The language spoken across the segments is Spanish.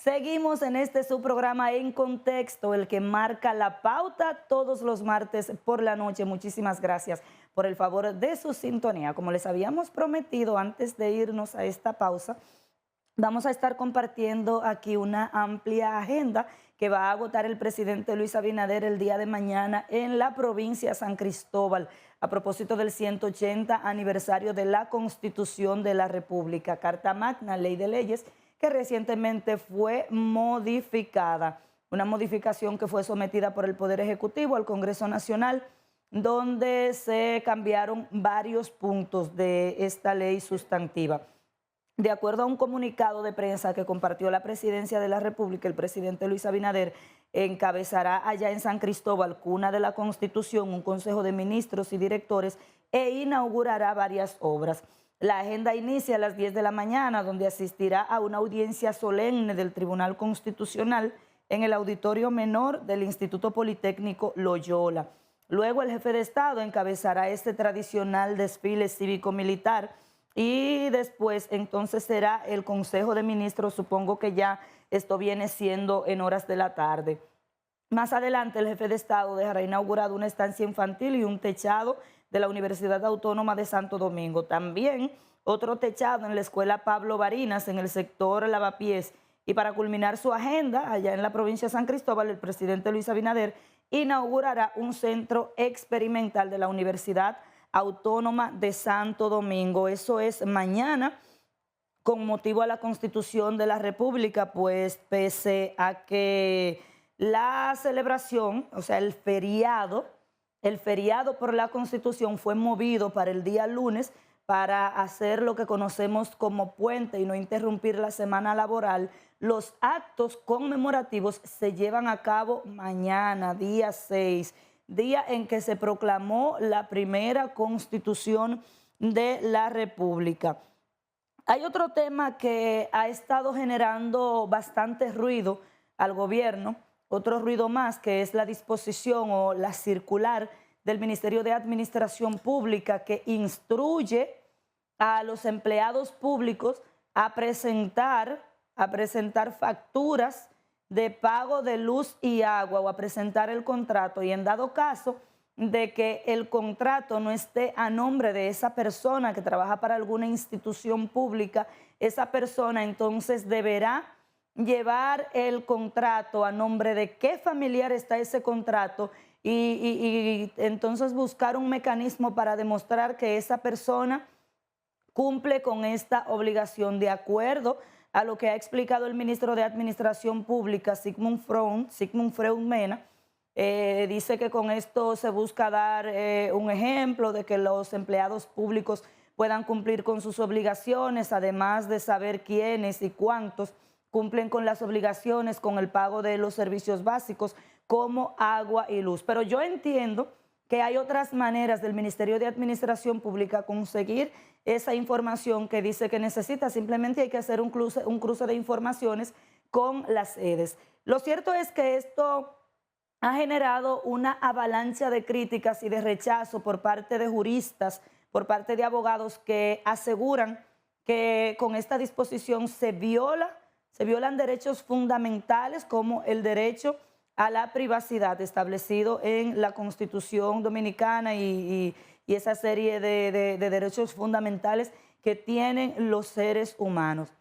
Seguimos en este su programa En Contexto, el que marca la pauta todos los martes por la noche. Muchísimas gracias por el favor de su sintonía. Como les habíamos prometido antes de irnos a esta pausa, vamos a estar compartiendo aquí una amplia agenda que va a agotar el presidente Luis Abinader el día de mañana en la provincia de San Cristóbal, a propósito del 180 aniversario de la Constitución de la República, Carta Magna, Ley de Leyes, que recientemente fue modificada. Una modificación que fue sometida por el Poder Ejecutivo al Congreso Nacional, donde se cambiaron varios puntos de esta ley sustantiva. De acuerdo a un comunicado de prensa que compartió la Presidencia de la República, el presidente Luis Abinader encabezará allá en San Cristóbal, cuna de la Constitución, un consejo de ministros y directores e inaugurará varias obras. La agenda inicia a las 10 de la mañana, donde asistirá a una audiencia solemne del Tribunal Constitucional en el Auditorio Menor del Instituto Politécnico Loyola. Luego el jefe de Estado encabezará este tradicional desfile cívico-militar y después entonces será el Consejo de Ministros, supongo que ya esto viene siendo en horas de la tarde. Más adelante el jefe de Estado dejará inaugurado una estancia infantil y un techado de la Universidad Autónoma de Santo Domingo. También otro techado en la Escuela Pablo Barinas en el sector Lavapiés. Y para culminar su agenda, allá en la provincia de San Cristóbal, el presidente Luis Abinader inaugurará un centro experimental de la Universidad Autónoma de Santo Domingo. Eso es mañana, con motivo a la Constitución de la República, pues pese a que la celebración, o sea, el feriado por la Constitución fue movido para el día lunes para hacer lo que conocemos como puente y no interrumpir la semana laboral. Los actos conmemorativos se llevan a cabo mañana, día 6, día en que se proclamó la primera Constitución de la República. Hay otro tema que ha estado generando bastante ruido al gobierno, otro ruido más, que es la disposición o la circular del Ministerio de Administración Pública que instruye a los empleados públicos a presentar facturas de pago de luz y agua o a presentar el contrato, y en dado caso de que el contrato no esté a nombre de esa persona que trabaja para alguna institución pública, esa persona entonces deberá llevar el contrato a nombre de qué familiar está ese contrato y entonces buscar un mecanismo para demostrar que esa persona cumple con esta obligación, de acuerdo a lo que ha explicado el ministro de Administración Pública, Sigmund Freud Mena. Dice que con esto se busca dar un ejemplo de que los empleados públicos puedan cumplir con sus obligaciones, además de saber quiénes y cuántos cumplen con las obligaciones, con el pago de los servicios básicos como agua y luz. Pero yo entiendo que hay otras maneras del Ministerio de Administración Pública conseguir esa información que dice que necesita. Simplemente hay que hacer un cruce de informaciones con las sedes. Lo cierto es que esto ha generado una avalancha de críticas y de rechazo por parte de juristas, por parte de abogados que aseguran que con esta disposición se violan derechos fundamentales como el derecho a la privacidad establecido en la Constitución Dominicana y esa serie de derechos fundamentales que tienen los seres humanos.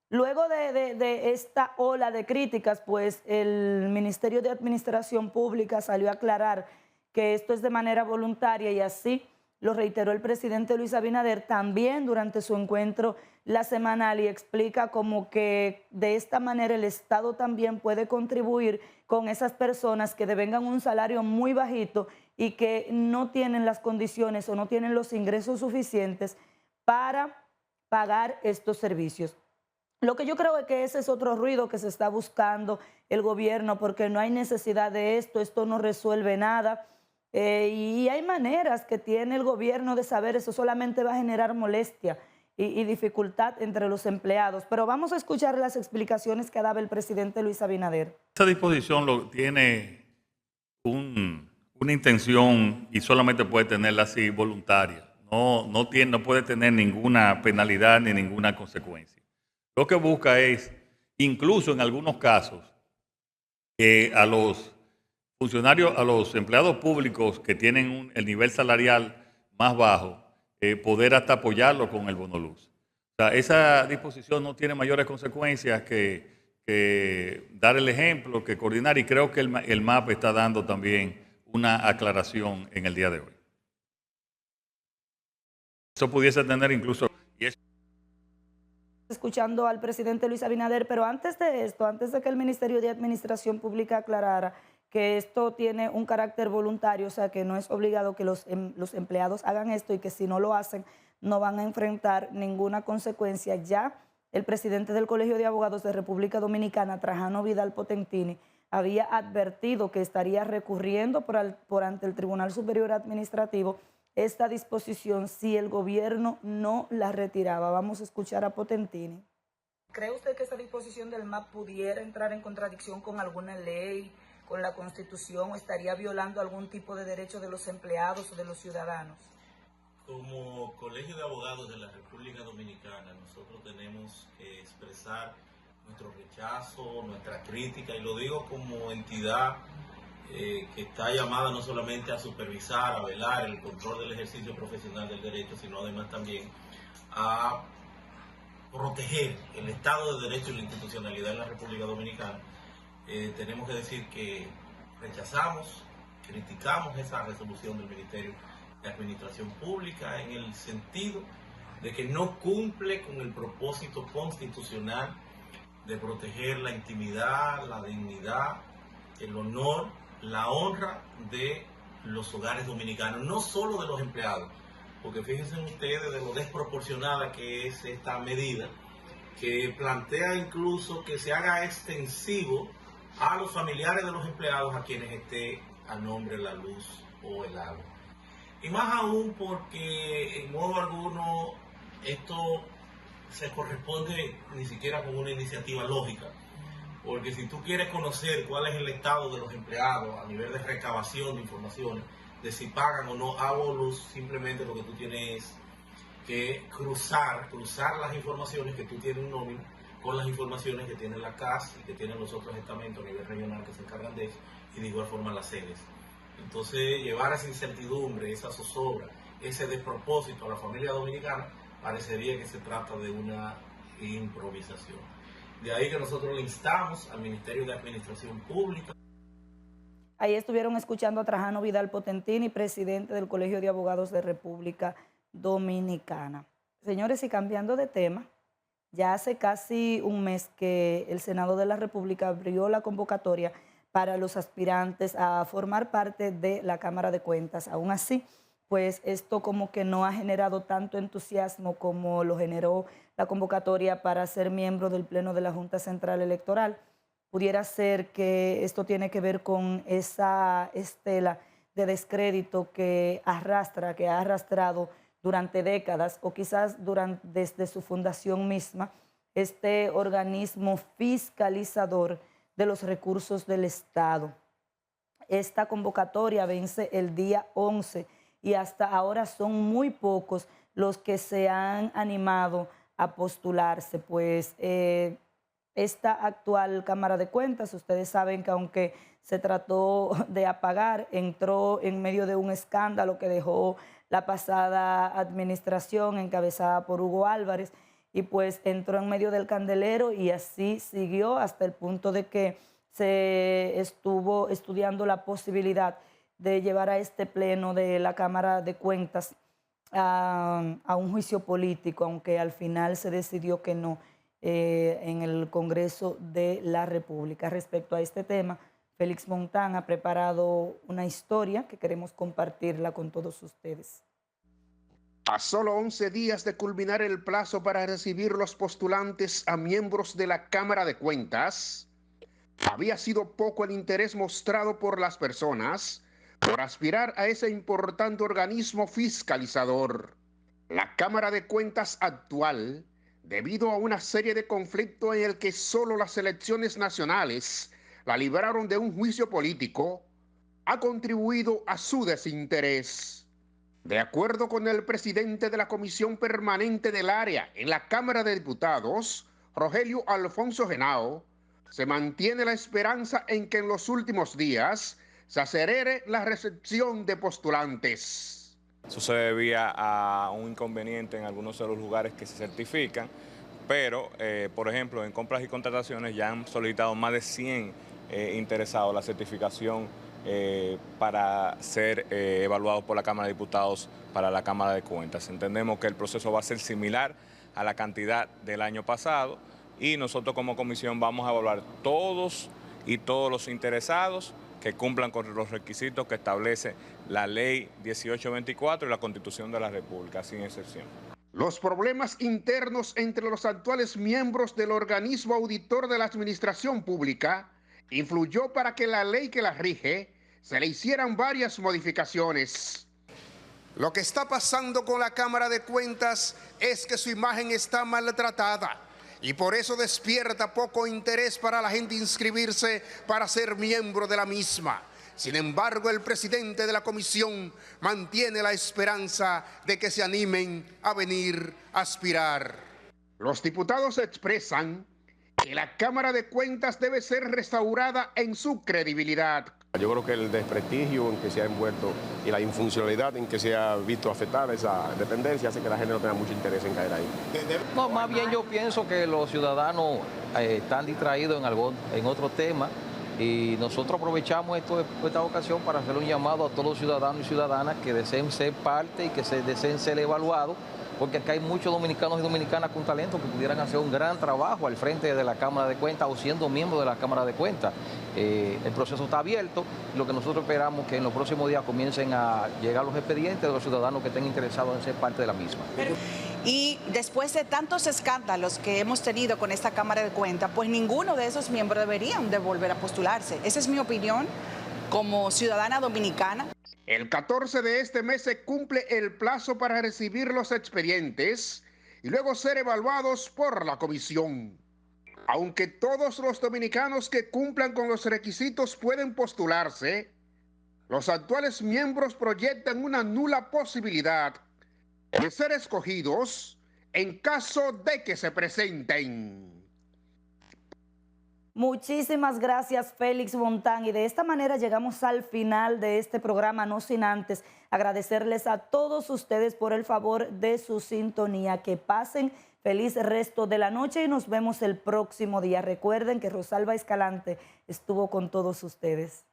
Luego de esta ola de críticas, pues el Ministerio de Administración Pública salió a aclarar que esto es de manera voluntaria y así lo reiteró el presidente Luis Abinader también durante su encuentro la semanal, y explica como que de esta manera el Estado también puede contribuir con esas personas que devengan un salario muy bajito y que no tienen las condiciones o no tienen los ingresos suficientes para pagar estos servicios. Lo que yo creo es que ese es otro ruido que se está buscando el gobierno, porque no hay necesidad de esto no resuelve nada. Y hay maneras que tiene el gobierno de saber, eso solamente va a generar molestia y dificultad entre los empleados. Pero vamos a escuchar las explicaciones que daba el presidente Luis Abinader. Esta disposición tiene una intención y solamente puede tenerla así voluntaria. No puede tener ninguna penalidad ni ninguna consecuencia. Lo que busca es incluso en algunos casos, a los funcionarios, a los empleados públicos que tienen el nivel salarial más bajo, poder hasta apoyarlo con el bono luz. O sea, esa disposición no tiene mayores consecuencias que dar el ejemplo, que coordinar, y creo que el MAP está dando también una aclaración en el día de hoy. Eso pudiese tener incluso... Escuchando al presidente Luis Abinader, pero antes de esto, antes de que el Ministerio de Administración Pública aclarara que esto tiene un carácter voluntario, o sea, que no es obligado que los empleados hagan esto y que si no lo hacen no van a enfrentar ninguna consecuencia, ya el presidente del Colegio de Abogados de República Dominicana, Trajano Vidal Potentini, había advertido que estaría recurriendo por ante el Tribunal Superior Administrativo esta disposición si el gobierno no la retiraba. Vamos a escuchar a Potentini. ¿Cree usted que esta disposición del MAP pudiera entrar en contradicción con alguna ley, con la Constitución, o estaría violando algún tipo de derecho de los empleados o de los ciudadanos? Como Colegio de Abogados de la República Dominicana, nosotros tenemos que expresar nuestro rechazo, nuestra crítica, y lo digo como entidad que está llamada no solamente a supervisar, a velar el control del ejercicio profesional del derecho, sino además también a proteger el Estado de Derecho y la institucionalidad en la República Dominicana. Tenemos que decir que rechazamos, criticamos esa resolución del Ministerio de Administración Pública en el sentido de que no cumple con el propósito constitucional de proteger la intimidad, la dignidad, el honor, la honra de los hogares dominicanos, no solo de los empleados, porque fíjense ustedes de lo desproporcionada que es esta medida, que plantea incluso que se haga extensivo a los familiares de los empleados a quienes esté a nombre la luz o el agua. Y más aún porque en modo alguno esto se corresponde ni siquiera con una iniciativa lógica, porque si tú quieres conocer cuál es el estado de los empleados a nivel de recabación de informaciones, de si pagan o no agua o luz, simplemente lo que tú tienes es que cruzar las informaciones que tú tienes en nómina con las informaciones que tiene la CAS y que tienen los otros estamentos a nivel regional que se encargan de eso, y de igual forma las sedes. Entonces, llevar esa incertidumbre, esa zozobra, ese despropósito a la familia dominicana, parecería que se trata de una improvisación. De ahí que nosotros le instamos al Ministerio de Administración Pública. Ahí estuvieron escuchando a Trajano Vidal Potentini, presidente del Colegio de Abogados de República Dominicana. Señores, y cambiando de tema, ya hace casi un mes que el Senado de la República abrió la convocatoria para los aspirantes a formar parte de la Cámara de Cuentas. Aún así, pues esto como que no ha generado tanto entusiasmo como lo generó la convocatoria para ser miembro del Pleno de la Junta Central Electoral. Pudiera ser que esto tiene que ver con esa estela de descrédito que ha arrastrado durante décadas, o quizás desde su fundación misma, este organismo fiscalizador de los recursos del Estado. Esta convocatoria vence el día 11 y hasta ahora son muy pocos los que se han animado a postularse, pues esta actual Cámara de Cuentas, ustedes saben que aunque se trató de apagar, entró en medio de un escándalo que dejó la pasada administración encabezada por Hugo Álvarez, y pues entró en medio del candelero y así siguió hasta el punto de que se estuvo estudiando la posibilidad de llevar a este pleno de la Cámara de Cuentas a un juicio político, aunque al final se decidió que no en el Congreso de la República. Respecto a este tema, Félix Montán ha preparado una historia que queremos compartirla con todos ustedes. A solo 11 días de culminar el plazo para recibir los postulantes a miembros de la Cámara de Cuentas, había sido poco el interés mostrado por las personas por aspirar a ese importante organismo fiscalizador. La Cámara de Cuentas actual, debido a una serie de conflictos en el que solo las elecciones nacionales la libraron de un juicio político, ha contribuido a su desinterés. De acuerdo con el presidente de la Comisión Permanente del Área en la Cámara de Diputados, Rogelio Alfonso Genao, se mantiene la esperanza en que en los últimos días se acelere la recepción de postulantes. Eso se debía a un inconveniente en algunos de los lugares que se certifican, pero, por ejemplo, en compras y contrataciones ya han solicitado más de 100 interesados la certificación para ser evaluados por la Cámara de Diputados para la Cámara de Cuentas. Entendemos que el proceso va a ser similar a la cantidad del año pasado y nosotros como comisión vamos a evaluar todos los interesados que cumplan con los requisitos que establece la Ley 1824 y la Constitución de la República, sin excepción. Los problemas internos entre los actuales miembros del organismo auditor de la Administración Pública influyó para que la ley que la rige se le hicieran varias modificaciones. Lo que está pasando con la Cámara de Cuentas es que su imagen está maltratada y por eso despierta poco interés para la gente inscribirse para ser miembro de la misma. Sin embargo, el presidente de la comisión mantiene la esperanza de que se animen a venir a aspirar. Los diputados expresan que la Cámara de Cuentas debe ser restaurada en su credibilidad. Yo creo que el desprestigio en que se ha envuelto y la infuncionalidad en que se ha visto afectada esa dependencia hace que la gente no tenga mucho interés en caer ahí. No, más bien yo pienso que los ciudadanos están distraídos en otro tema y nosotros aprovechamos esta ocasión para hacer un llamado a todos los ciudadanos y ciudadanas que deseen ser parte y que deseen ser evaluados, porque acá hay muchos dominicanos y dominicanas con talento que pudieran hacer un gran trabajo al frente de la Cámara de Cuentas o siendo miembros de la Cámara de Cuentas. El proceso está abierto y lo que nosotros esperamos es que en los próximos días comiencen a llegar los expedientes de los ciudadanos que estén interesados en ser parte de la misma. Y después de tantos escándalos que hemos tenido con esta Cámara de Cuentas, pues ninguno de esos miembros deberían de volver a postularse. Esa es mi opinión como ciudadana dominicana. El 14 de este mes se cumple el plazo para recibir los expedientes y luego ser evaluados por la comisión. Aunque todos los dominicanos que cumplan con los requisitos pueden postularse, los actuales miembros proyectan una nula posibilidad de ser escogidos en caso de que se presenten. Muchísimas gracias, Félix Montán. Y de esta manera llegamos al final de este programa, no sin antes agradecerles a todos ustedes por el favor de su sintonía. Que pasen feliz resto de la noche y nos vemos el próximo día. Recuerden que Rosalba Escalante estuvo con todos ustedes.